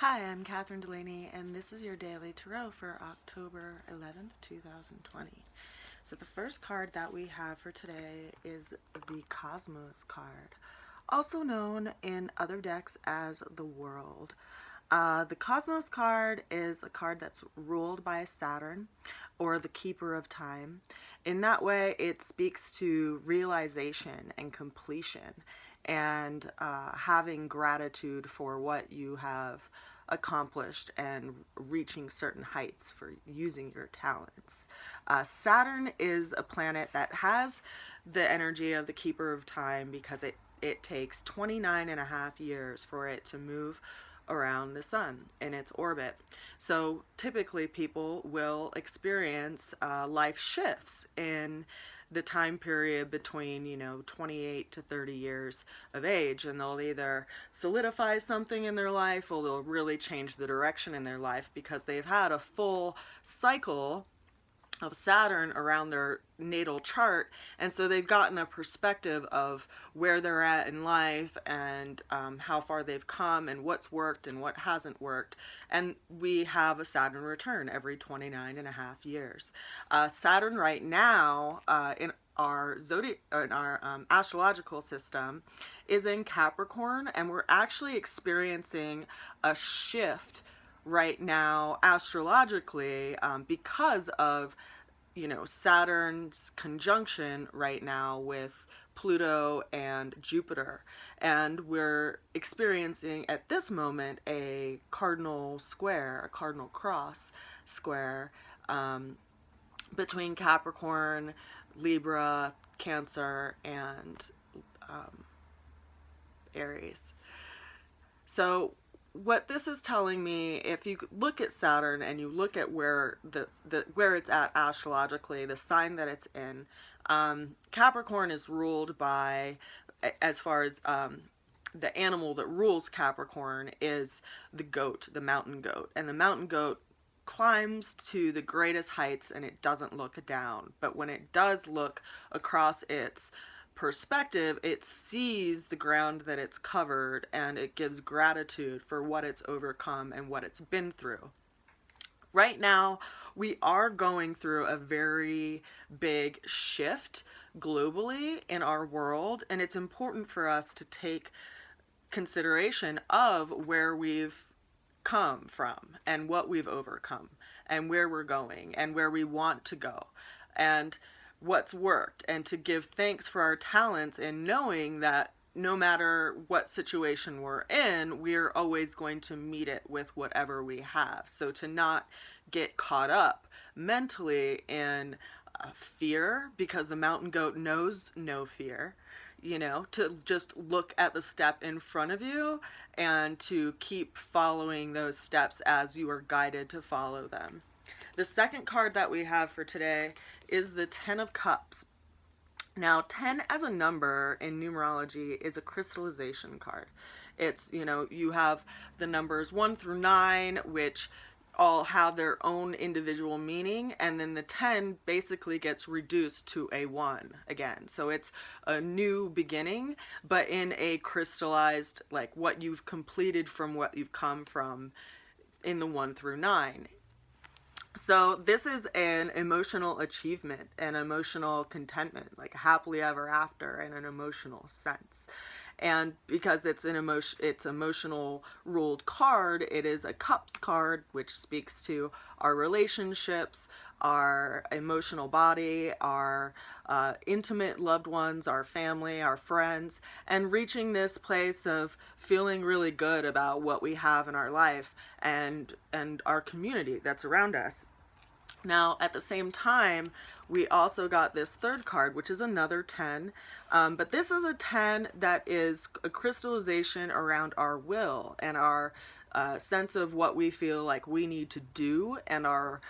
Hi, I'm Kathryn Delaney, and this is your daily tarot for October 11th, 2020. So the first card that we have for today is the Cosmos card, also known in other decks as the World. The Cosmos card is a card that's ruled by Saturn, or the Keeper of Time. In that way, it speaks to realization and completion, and having gratitude for what you have accomplished and reaching certain heights for using your talents. Saturn is a planet that has the energy of the Keeper of Time because it takes 29.5 years for it to move around the sun in its orbit. So typically people will experience life shifts in the time period between 28 to 30 years of age, and they'll either solidify something in their life or they'll really change the direction in their life because they've had a full cycle of Saturn around their natal chart, and so they've gotten a perspective of where they're at in life and how far they've come and what's worked and what hasn't worked. And we have a Saturn return every 29.5 years. Saturn right now in our astrological system is in Capricorn, and we're actually experiencing a shift right now astrologically because of Saturn's conjunction right now with Pluto and Jupiter, and we're experiencing at this moment a cardinal square, a cardinal cross square between Capricorn, Libra, Cancer, and Aries. So what this is telling me, if you look at Saturn and you look at where where it's at astrologically, the sign that it's in, Capricorn is ruled by, as far as the animal that rules Capricorn is the goat, the mountain goat, and the mountain goat climbs to the greatest heights and it doesn't look down, but when it does look across its perspective, it sees the ground that it's covered and it gives gratitude for what it's overcome and what it's been through. Right now, we are going through a very big shift globally in our world, and it's important for us to take consideration of where we've come from and what we've overcome and where we're going and where we want to go and what's worked, and to give thanks for our talents and knowing that no matter what situation we're in, we're always going to meet it with whatever we have. So to not get caught up mentally in fear, because the mountain goat knows no fear, to just look at the step in front of you and to keep following those steps as you are guided to follow them. The second card that we have for today is the Ten of Cups. Now, 10 as a number in numerology is a crystallization card. It's, you have the numbers 1 through 9, which all have their own individual meaning, and then the 10 basically gets reduced to a 1 again. So it's a new beginning, but in a crystallized, like what you've completed from what you've come from in the 1 through 9. So this is an emotional achievement, an emotional contentment, like happily ever after in an emotional sense. And because it's an emotional ruled card, it is a cups card, which speaks to our relationships, our emotional body, our intimate loved ones, our family, our friends, and reaching this place of feeling really good about what we have in our life and our community that's around us. Now, at the same time, we also got this third card, which is another 10, but this is a 10 that is a crystallization around our will and our sense of what we feel like we need to do and our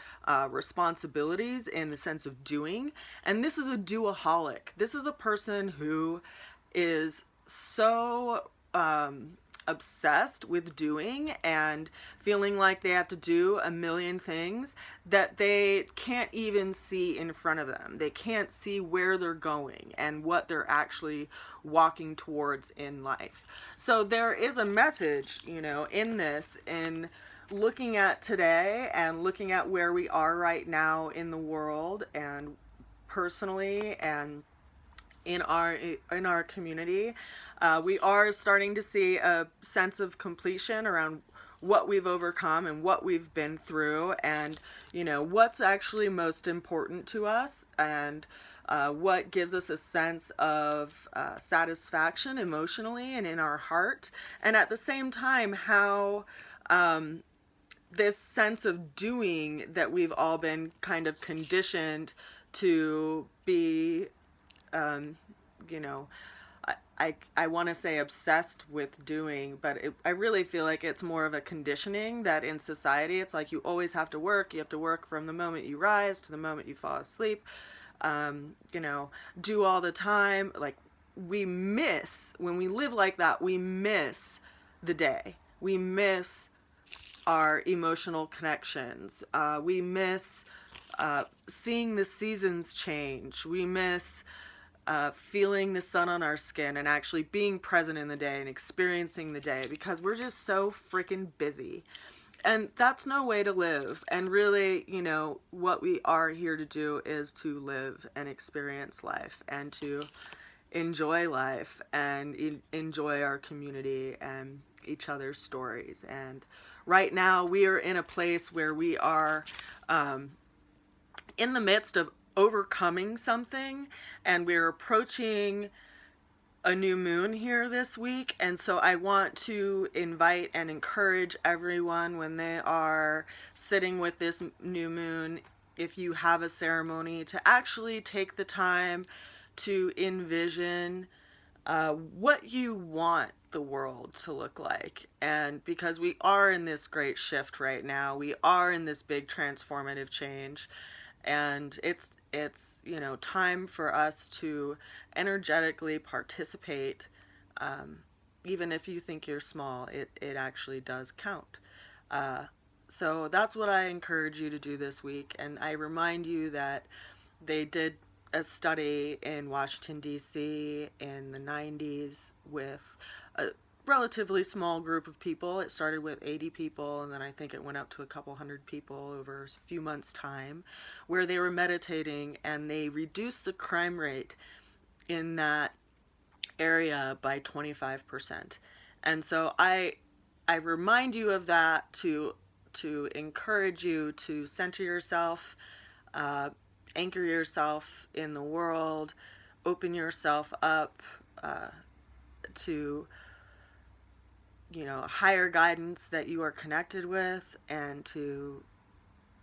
responsibilities in the sense of doing. And this is a doaholic. This is a person who is so obsessed with doing and feeling like they have to do a million things that they can't even see in front of them. They can't see where they're going and what they're actually walking towards in life. So there is a message, you know, in this, in looking at today and looking at where we are right now in the world and personally and in our community. We are starting to see a sense of completion around what we've overcome and what we've been through, and you know what's actually most important to us, and what gives us a sense of satisfaction emotionally and in our heart, and at the same time how this sense of doing that we've all been kind of conditioned to be, you know, I want to say obsessed with doing, but I really feel like it's more of a conditioning that in society it's like you always have to work. You have to work from the moment you rise to the moment you fall asleep. You know, do all the time. Like we miss, when we live like that, we miss the day. We miss our emotional connections. We miss seeing the seasons change. We miss feeling the sun on our skin and actually being present in the day and experiencing the day because we're just so freaking busy. And that's no way to live. And really, you know, what we are here to do is to live and experience life and to enjoy life and enjoy our community and each other's stories. And right now we are in a place where we are in the midst of overcoming something, and we're approaching a new moon here this week. And so I want to invite and encourage everyone when they are sitting with this new moon, if you have a ceremony, to actually take the time to envision what you want the world to look like. And because we are in this great shift right now, we are in this big transformative change, and it's you know, time for us to energetically participate. Even if you think you're small, it actually does count. So that's what I encourage you to do this week. And I remind you that they did a study in Washington, D.C. in the 90s with a relatively small group of people. It started with 80 people, and then I think it went up to a couple hundred people over a few months' time, where they were meditating, and they reduced the crime rate in that area by 25%. And so I remind you of that to encourage you to center yourself, anchor yourself in the world, open yourself up to, you know, higher guidance that you are connected with, and to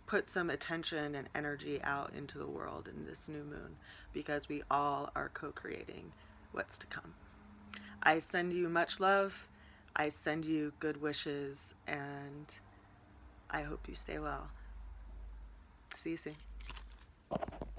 put some attention and energy out into the world in this new moon, because we all are co-creating what's to come. I send you much love. I send you good wishes, and I hope you stay well. See you soon.